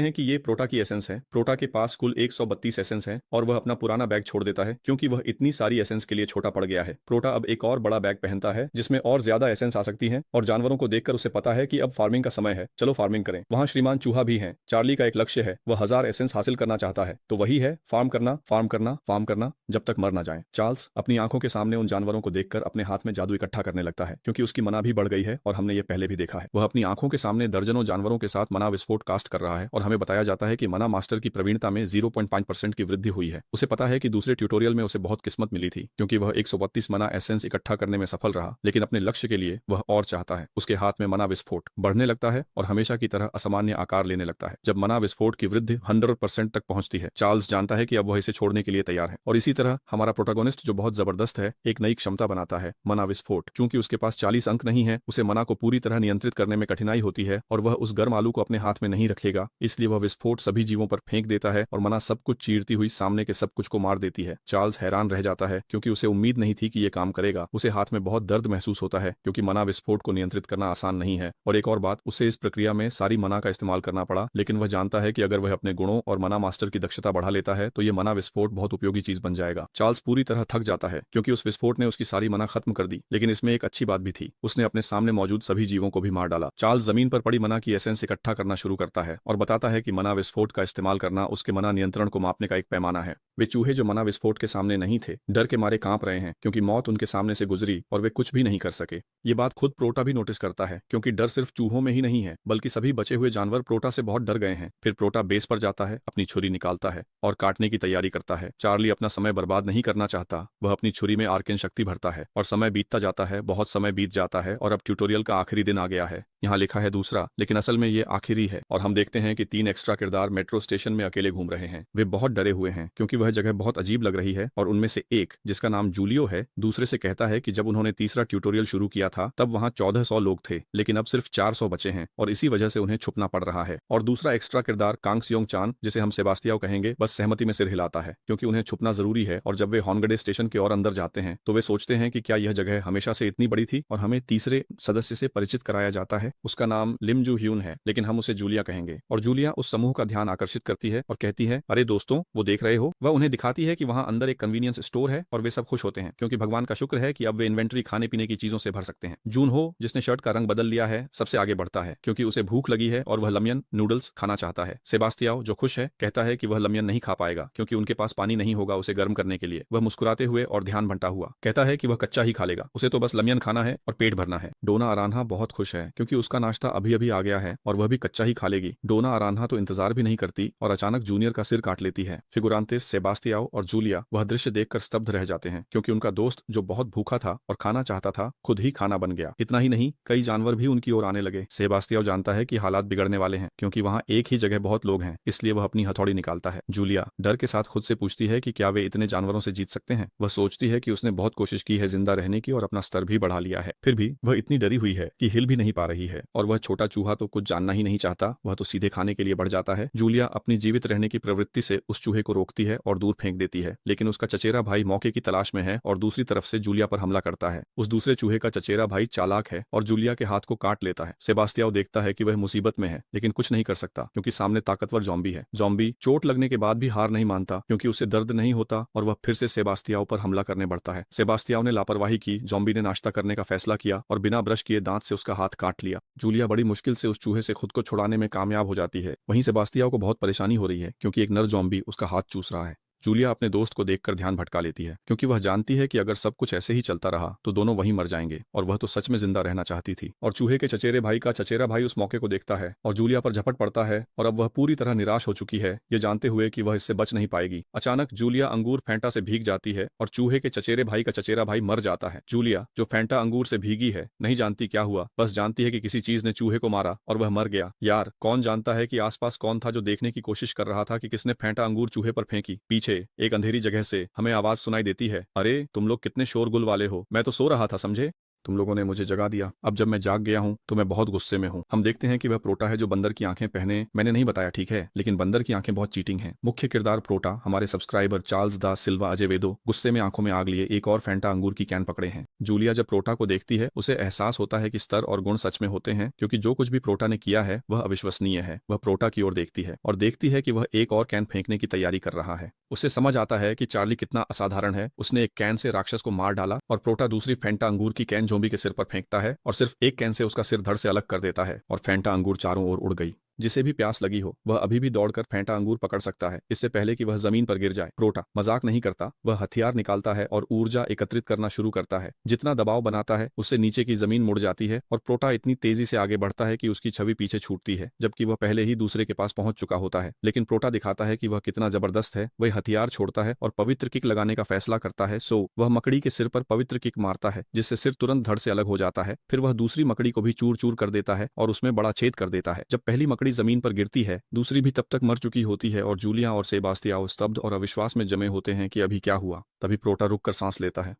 हैं कि ये प्रोटा की एसेंस है। प्रोटा के पास कुल 132 एसेंस है और वह अपना पुराना बैग छोड़ देता है क्योंकि वह इतनी सारी एसेंस के लिए छोटा पड़ गया है। प्रोटा अब एक और बड़ा बैग पहनता है जिसमें और ज्यादा एसेंस आ सकती है और जानवरों को देखकर उसे पता है कि अब फार्मिंग का समय है, चलो फार्मिंग करें। वहां श्रीमान चूहा भी है। चार्ली का एक लक्ष्य है, वह 1000 एसेंस हासिल करना चाहता है, तो वही है फार्म करना, फार्म करना, फार्म करना, जब तक मर ना जाए। चार्ल्स अपनी आंखों के सामने उन जानवरों को देखकर अपने हाथ में जादू इकट्ठा करने लगता है, क्योंकि उसकी मना भी बढ़ गई है और हमने ये पहले भी देखा है। वह अपनी आंखों के सामने दर्जनों जानवरों के साथ मना विस्फोट कास्ट कर रहा है और हमें बताया जाता है कि मना मास्टर की प्रवीणता में 0.5% की वृद्धि हुई है। उसे पता है कि दूसरे ट्यूटोरियल में उसे बहुत किस्मत मिली थी, क्योंकि वह 132 मना एसेंस इकट्ठा करने में सफल रहा, लेकिन अपने लक्ष्य के लिए वह और चाहता है। उसके हाथ में मना विस्फोट बढ़ने लगता है और हमेशा की तरह असामान्य आकार लेने लगता है। जब मना विस्फोट की वृद्धि 100% तक पहुंचती है, चार्ल्स जानता है कि अब वह इसे छोड़ने के लिए तैयार है। और इसी तरह हमारा प्रोटोगोनिस्ट, जो बहुत जबरदस्त है, एक नई क्षमता बनाता है, मना विस्फोट। चूंकि उसके पास 40 अंक नहीं है, उसे मना को पूरी तरह नियंत्रित करने में कठिनाई होती है और वह उस गर्म आलू को अपने हाथ में नहीं रखेगा, इसलिए वह विस्फोट सभी जीवों पर फेंक देता है और मना सब कुछ चीरती हुई सामने के सब कुछ को मार देती है। चार्ल्स हैरान रह जाता है, क्योंकि उसे उम्मीद नहीं थी कि यह काम करेगा। उसे हाथ में बहुत दर्द महसूस होता है, क्योंकि मना विस्फोट को नियंत्रित करना आसान नहीं है। और एक और बात, उसे इस प्रक्रिया में सारी मना का इस्तेमाल करना पड़ा, लेकिन वह जानता है कि अगर वह अपने गुणों और मना मास्टर की दक्षता बढ़ा लेता है तो यह मना विस्फोट बहुत उपयोगी चीज बन जाएगा। चार्ल्स पूरी तरह थक जाता है, क्योंकि उस विस्फोट ने उसकी सारी मना खत्म कर दी, लेकिन इसमें एक अच्छी बात भी थी, उसने अपने सामने मौजूद सभी जीवों को भी मार डाला। चार्ल्स जमीन पर पड़ी मना की एसेंस इकट्ठा करना शुरू करता है और बताता है कि मना विस्फोट का इस्तेमाल करना उसके मना नियंत्रण को मापने का एक पैमाना है। वे चूहे जो मना विस्फोट के सामने नहीं थे, डर के मारे कांप रहे हैं, क्योंकि मौत उनके सामने से गुजरी और वे कुछ भी नहीं कर सके। ये बात खुद प्रोटा भी नोटिस करता है, क्योंकि डर सिर्फ चूहों में ही नहीं है, बल्कि सभी बचे हुए जानवर प्रोटा से बहुत डर गए हैं। फिर प्रोटा बेस पर जाता है, अपनी छुरी निकालता है और काटने की तैयारी करता है। चार्ली अपना समय बर्बाद नहीं करना चाहता, वह अपनी छुरी में आर्केन शक्ति भरता है और समय बीतता जाता है, बहुत समय बीत जाता है और अब ट्यूटोरियल का आखिरी दिन आ गया है। यहाँ लिखा है दूसरा, लेकिन असल में ये आखिरी है और हम देखते हैं कि 3 एक्स्ट्रा किरदार मेट्रो स्टेशन में अकेले घूम रहे हैं। वे बहुत डरे हुए हैं, क्योंकि वह जगह बहुत अजीब लग रही है और उनमें से एक, जिसका नाम जूलियो है, दूसरे से कहता है कि जब उन्होंने तीसरा ट्यूटोरियल शुरू किया था तब वहां 1400 लोग थे, लेकिन अब सिर्फ 400 बचे हैं और इसी वजह से उन्हें छुपना पड़ रहा है। और दूसरा एक्स्ट्रा किरदार कांगसियोंग चान, जिसे हम सेबास्तियाओ कहेंगे, बस सहमति में सिर हिलाता है, क्योंकि उन्हें छुपना जरूरी है। और जब वे हॉन्गडे स्टेशन के और अंदर जाते हैं तो वे सोचते हैं कि क्या यह जगह हमेशा से इतनी बड़ी थी। और हमें तीसरे सदस्य से परिचित कराया जाता है, उसका नाम लिम जू ह्यून है, लेकिन हम उसे जूलिया कहेंगे। और जूलिया उस समूह का ध्यान आकर्षित करती है और कहती है, अरे दोस्तों, वो देख रहे हो। वह उन्हें दिखाती है कि वहां अंदर एक कन्वीनियंस स्टोर है और वे सब खुश होते हैं, क्योंकि भगवान का शुक्र है कि अब वे इन्वेंट्री खाने पीने की चीजों से भर सकते हैं। जून हो, जिसने शर्ट का रंग बदल लिया है, सबसे आगे बढ़ता है, क्योंकि उसे भूख लगी है और वह लमियन नूडल्स खाना चाहता है। सेबास्तियाओ, जो खुश है, कहता है कि वह लमियन नहीं खा पाएगा, क्योंकि उनके पास पानी नहीं होगा उसे गर्म करने के लिए। वह मुस्कुराते हुए और ध्यान बंटा हुआ कहता है कि वह कच्चा ही खा लेगा, उसे तो बस लमियन खाना है और पेट भरना है। डोना अरान्हा बहुत खुश है, क्योंकि उसका नाश्ता अभी अभी आ गया है और वह भी कच्चा ही खा लेगी। डोना अरान्हा तो इंतजार भी नहीं करती और अचानक जूनियर का सिर काट लेती है। फिगुरांतेस, सेबास्तियाओ और जूलिया वह दृश्य देखकर स्तब्ध रह जाते हैं, क्योंकि उनका दोस्त, जो बहुत भूखा था और खाना चाहता था, खुद ही खाना बन गया। इतना ही नहीं, कई जानवर भी उनकी ओर आने लगे। सेबास्तियाओ जानता है कि हालात बिगड़ने वाले हैं, क्योंकि वहां एक ही जगह बहुत लोग हैं, इसलिए वह अपनी हथौड़ी निकालता है। जूलिया डर के साथ खुद से पूछती है कि क्या वे इतने जानवरों से जीत सकते हैं। वह सोचती है कि उसने बहुत कोशिश की है जिंदा रहने की और अपना स्तर भी बढ़ा लिया है, फिर भी वह इतनी डरी हुई है कि हिल भी नहीं पा रही है। और वह छोटा चूहा तो कुछ जानना ही नहीं चाहता, वह तो सीधे खाने के लिए बढ़ जाता है। जूलिया अपनी जीवित रहने की प्रवृत्ति से उस चूहे को रोकती है और दूर फेंक देती है, लेकिन उसका चचेरा भाई मौके की तलाश में है और दूसरी तरफ से जूलिया पर हमला करता है। उस दूसरे चूहे का चचेरा भाई चालाक है और जूलिया के हाथ को काट लेता है। सेबास्तियाओ देखता है कि वह मुसीबत में है, लेकिन कुछ नहीं कर सकता, क्योंकि सामने ताकतवर जॉम्बी है। जॉम्बी चोट लगने के बाद भी हार नहीं मानता, क्योंकि उसे दर्द नहीं होता और वह फिर से सेबास्तियाओ पर हमला करने बढ़ता है। सेबास्तियाओ ने लापरवाही की, जॉम्बी ने नाश्ता करने का फैसला किया और बिना ब्रश किए दांत से उसका हाथ काट लिया। जूलिया बड़ी मुश्किल से उस चूहे से खुद को छुड़ाने में कामयाब हो जाती है। वहीं सेबास्तियाओ को बहुत परेशानी हो रही है, क्योंकि एक नर जॉम्बी उसका हाथ चूस रहा है। जूलिया अपने दोस्त को देखकर ध्यान भटका लेती है, क्योंकि वह जानती है कि अगर सब कुछ ऐसे ही चलता रहा तो दोनों वहीं मर जाएंगे, और वह तो सच में जिंदा रहना चाहती थी। और चूहे के चचेरे भाई का चचेरा भाई उस मौके को देखता है और जूलिया पर झपट पड़ता है, और अब वह पूरी तरह निराश हो चुकी है, ये जानते हुए कि वह इससे बच नहीं पाएगी। अचानक जूलिया अंगूर फैंटा से भीग जाती है और चूहे के चचेरे भाई का चचेरा भाई मर जाता है। जूलिया, जो फैंटा अंगूर से भीगी है, नहीं जानती क्या हुआ, बस जानती है कि किसी चीज ने चूहे को मारा और वह मर गया। यार, कौन जानता है कि आसपास कौन था जो देखने की कोशिश कर रहा था कि किसने फैंटा अंगूर चूहे पर फेंकी। पीछे एक अंधेरी जगह से हमें आवाज सुनाई देती है, अरे तुम लोग कितने शोरगुल वाले हो, मैं तो सो रहा था समझे, तुम लोगों ने मुझे जगा दिया। अब जब मैं जाग गया हूं तो मैं बहुत गुस्से में हूं। हम देखते हैं कि वह प्रोटा है जो बंदर की आंखें पहने, मैंने नहीं बताया ठीक है, लेकिन बंदर की आंखें बहुत चीटिंग हैं। मुख्य किरदार प्रोटा, हमारे सब्सक्राइबर चार्ल्स दा सिल्वा अजेवेदो गुस्से में आंखों में आग लिए एक और फैंटा अंगूर की कैन पकड़े हैं। जूलिया जब प्रोटा को देखती है, उसे एहसास होता है कि स्तर और गुण सच में होते हैं, क्योंकि जो कुछ भी प्रोटा ने किया है वह अविश्वसनीय है। वह प्रोटा की ओर देखती है और देखती है कि वह एक और कैन फेंकने की तैयारी कर रहा है। उसे समझ आता है कि चार्ली कितना असाधारण है। उसने एक कैन से राक्षस को मार डाला और प्रोटा दूसरी फैंटा अंगूर की कैन जोम्बी के सिर पर फेंकता है और सिर्फ एक कैन से उसका सिर धड़ से अलग कर देता है और फैंटा अंगूर चारों ओर उड़ गई। जिसे भी प्यास लगी हो वह अभी भी दौड़कर फेंटा अंगूर पकड़ सकता है, इससे पहले कि वह जमीन पर गिर जाए। प्रोटा मजाक नहीं करता, वह हथियार निकालता है और ऊर्जा एकत्रित करना शुरू करता है। जितना दबाव बनाता है उससे नीचे की जमीन मुड़ जाती है और प्रोटा इतनी तेजी से आगे बढ़ता है कि उसकी छवि पीछे छूटती है, जबकि वह पहले ही दूसरे के पास पहुंच चुका होता है। लेकिन प्रोटा दिखाता है कि वह कितना जबरदस्त है। वह हथियार छोड़ता है और पवित्र किक लगाने का फैसला करता है। वह मकड़ी के सिर पर पवित्र किक मारता है, जिससे सिर तुरंत धड़ से अलग हो जाता है। फिर वह दूसरी मकड़ी को भी चूर चूर कर देता है और उसमें बड़ा छेद कर देता है। जब पहली मकड़ी जमीन पर गिरती है, दूसरी भी तब तक मर चुकी होती है और जूलिया और सेबास्तियाओ स्तब्ध और अविश्वास में जमे होते हैं कि अभी क्या हुआ। तभी प्रोटा रुक कर सांस लेता है,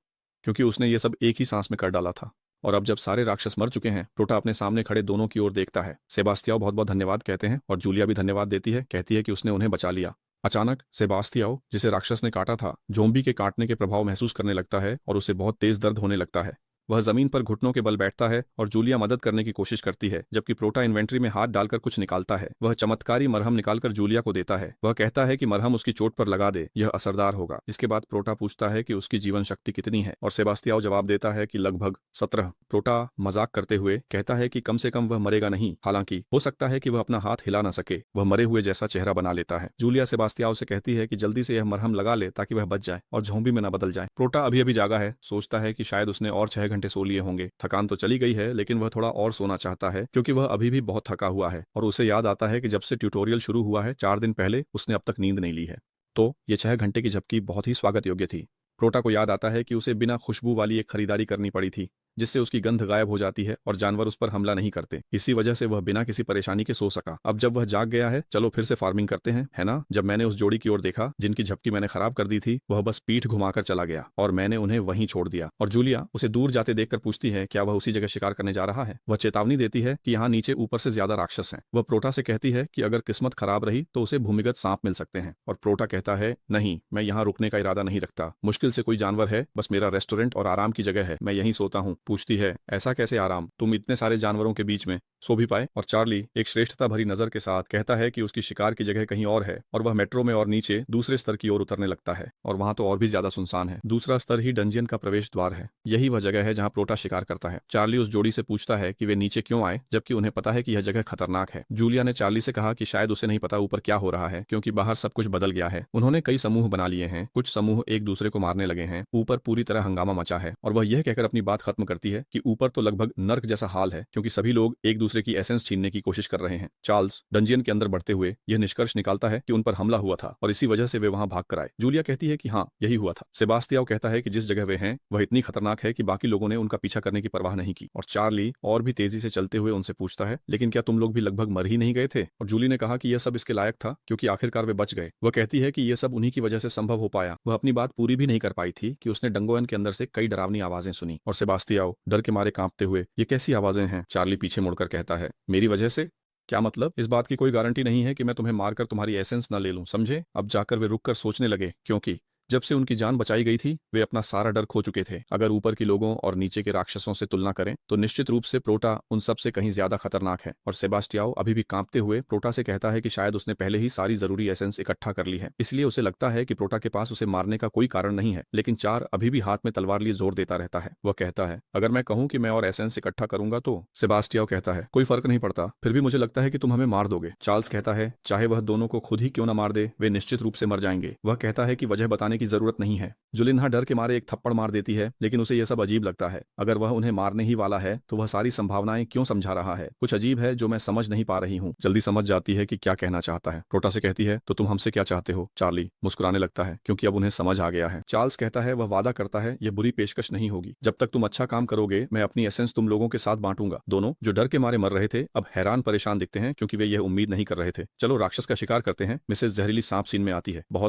क्योंकि उसने ये सब एक ही सांस में कर डाला था। और अब जब सारे राक्षस मर चुके हैं, प्रोटा अपने सामने खड़े दोनों की ओर देखता है। सेबास्तियाओ बहुत बहुत धन्यवाद कहते हैं और जूलिया भी धन्यवाद देती है, कहती है कि उसने उन्हें बचा लिया। अचानक सेबास्तियाओ, जिसे राक्षस ने काटा था, जोम्बी के काटने के प्रभाव महसूस करने लगता है और उसे बहुत तेज दर्द होने लगता है। वह जमीन पर घुटनों के बल बैठता है और जूलिया मदद करने की कोशिश करती है, जबकि प्रोटा इन्वेंट्री में हाथ डालकर कुछ निकालता है। वह चमत्कारी मरहम निकालकर जूलिया को देता है। वह कहता है कि मरहम उसकी चोट पर लगा दे, यह असरदार होगा। इसके बाद प्रोटा पूछता है कि उसकी जीवन शक्ति कितनी है और सेबास्तियाओ जवाब देता है कि लगभग 17। प्रोटा मजाक करते हुए कहता है कि कम से कम वह मरेगा नहीं, हालांकि हो सकता है कि वह अपना हाथ हिला न सके। वह मरे हुए जैसा चेहरा बना लेता है। जूलिया सेबास्तियाओ से कहती है कि जल्दी से यह मरहम लगा ले ताकि वह बच जाए और ज़ॉम्बी में न बदल जाए। प्रोटा अभी अभी जागा है, सोचता है कि शायद उसने और 6 घंटे सो लिए होंगे। थकान तो चली गई है, लेकिन वह थोड़ा और सोना चाहता है, क्योंकि वह अभी भी बहुत थका हुआ है और उसे याद आता है कि जब से ट्यूटोरियल शुरू हुआ है 4 दिन पहले, उसने अब तक नींद नहीं ली है। तो ये 6 घंटे की झपकी बहुत ही स्वागत योग्य थी। प्रोटा को याद आता है कि उसे बिना खुशबू वाली एक खरीदारी करनी पड़ी थी, जिससे उसकी गंध गायब हो जाती है और जानवर उस पर हमला नहीं करते। इसी वजह से वह बिना किसी परेशानी के सो सका। अब जब वह जाग गया है, चलो फिर से फार्मिंग करते हैं, है ना? जब मैंने उस जोड़ी की ओर देखा जिनकी झपकी मैंने खराब कर दी थी, वह बस पीठ घुमाकर चला गया और मैंने उन्हें वहीं छोड़ दिया। और जूलिया उसे दूर जाते देखकर पूछती है क्या वह उसी जगह शिकार करने जा रहा है। वह चेतावनी देती है कि यहाँ नीचे ऊपर से ज्यादा राक्षस हैं। वह प्रोटा से कहती है कि अगर किस्मत खराब रही तो उसे भूमिगत सांप मिल सकते हैं। और प्रोटा कहता है नहीं, मैं यहाँ रुकने का इरादा नहीं रखता। मुश्किल से कोई जानवर है, बस मेरा रेस्टोरेंट और आराम की जगह है, मैं यहीं सोता हूँ। पूछती है ऐसा कैसे आराम, तुम इतने सारे जानवरों के बीच में सो भी पाए? और चार्ली एक श्रेष्ठता भरी नजर के साथ कहता है कि उसकी शिकार की जगह कहीं और है और वह मेट्रो में और नीचे दूसरे स्तर की ओर उतरने लगता है और वहां तो और भी ज्यादा सुनसान है। दूसरा स्तर ही डंजियन का प्रवेश द्वार है। यही वह जगह है जहां प्रोटा शिकार करता है। चार्ली उस जोड़ी से पूछता है कि वे नीचे क्यों आए, जबकि उन्हें पता है कि यह जगह खतरनाक है। जूलिया ने चार्ली से कहा कि शायद उसे नहीं पता ऊपर क्या हो रहा है, क्योंकि बाहर सब कुछ बदल गया है। उन्होंने कई समूह बना लिए हैं, कुछ समूह एक दूसरे को मारने लगे हैं, ऊपर पूरी तरह हंगामा मचा है। और वह यह कहकर अपनी बात खत्म करती है कि ऊपर तो लगभग नर्क जैसा हाल है, क्योंकि सभी लोग एक दूसरे की एसेंस छीनने की कोशिश कर रहे हैं। चार्ल्स डंजियन के अंदर बढ़ते हुए यह निष्कर्ष निकालता है कि उन पर हमला हुआ था और इसी वजह से वे वहां भाग कर आए। जूलिया कहती है कि हाँ, यही हुआ था। सेबास्तियाओ कहता है कि जिस जगह वे हैं वह इतनी खतरनाक है कि बाकी लोगों ने उनका पीछा करने की परवाह नहीं की। और चार्ली और भी तेजी से चलते हुए उनसे पूछता है लेकिन क्या तुम लोग भी लगभग मर ही नहीं गए थे? और जूली ने कहा कि यह सब इसके लायक था, क्योंकि आखिरकार वे बच गए। वह कहती है कि यह सब उन्हीं की वजह से संभव हो पाया। वह अपनी बात पूरी भी नहीं कर पाई थी कि उसने डंगोयन के अंदर से कई डरावनी आवाजें सुनी। और सेबास्तियाओ डर के मारे कांपते हुए, ये कैसी आवाजें हैं? चार्ली पीछे मुड़कर कहता है मेरी वजह से? क्या मतलब? इस बात की कोई गारंटी नहीं है कि मैं तुम्हें मारकर तुम्हारी एसेंस न ले लूं, समझे? अब जाकर वे रुककर सोचने लगे, क्योंकि जब से उनकी जान बचाई गई थी वे अपना सारा डर खो चुके थे। अगर ऊपर के लोगों और नीचे के राक्षसों से तुलना करें तो निश्चित रूप से प्रोटा उन सब से कहीं ज्यादा खतरनाक है। और सेबास्टियाओ अभी भी कांपते हुए प्रोटा से कहता है कि शायद उसने पहले ही सारी जरूरी एसेंस इकट्ठा कर ली है, इसलिए उसे लगता है कि प्रोटा के पास उसे मारने का कोई कारण नहीं है। लेकिन चार अभी भी हाथ में तलवार लिए जोर देता रहता है। वह कहता है अगर मैं कहूं कि मैं और एसेंस इकट्ठा करूंगा तो? सेबास्टियाओ कहता है कोई फर्क नहीं पड़ता, फिर भी मुझे लगता है कि तुम हमें मार दोगे। चार्ल्स कहता है चाहे वह दोनों को खुद ही क्यों न मार दे, वे निश्चित रूप से मर जाएंगे। वह कहता है कि वजह बताने की जरूरत नहीं है। जुलिन्हा डर के मारे एक थप्पड़ मार देती है, लेकिन उसे यह सब अजीब लगता है। अगर वह उन्हें मारने ही वाला है तो वह सारी संभावनाएं क्यों समझा रहा है? कुछ अजीब है जो मैं समझ नहीं पा रही हूँ। जल्दी समझ जाती है कि क्या कहना चाहता है। प्रोटा से कहती है तो तुम हमसे क्या चाहते हो? चार्ली मुस्कुराने लगता है, क्योंकि अब उन्हें समझ आ गया है। चार्ल्स कहता है वह वादा करता है यह बुरी पेशकश नहीं होगी। जब तक तुम अच्छा काम करोगे मैं अपनी एसेंस तुम लोगों के साथ बांटूंगा। दोनों जो डर के मारे मर रहे थे अब हैरान परेशान दिखते हैं, क्योंकि वे यह उम्मीद नहीं कर रहे थे। चलो राक्षस का शिकार करते हैं। मिसेस जहरीली सांप सीन में आती है। बहुत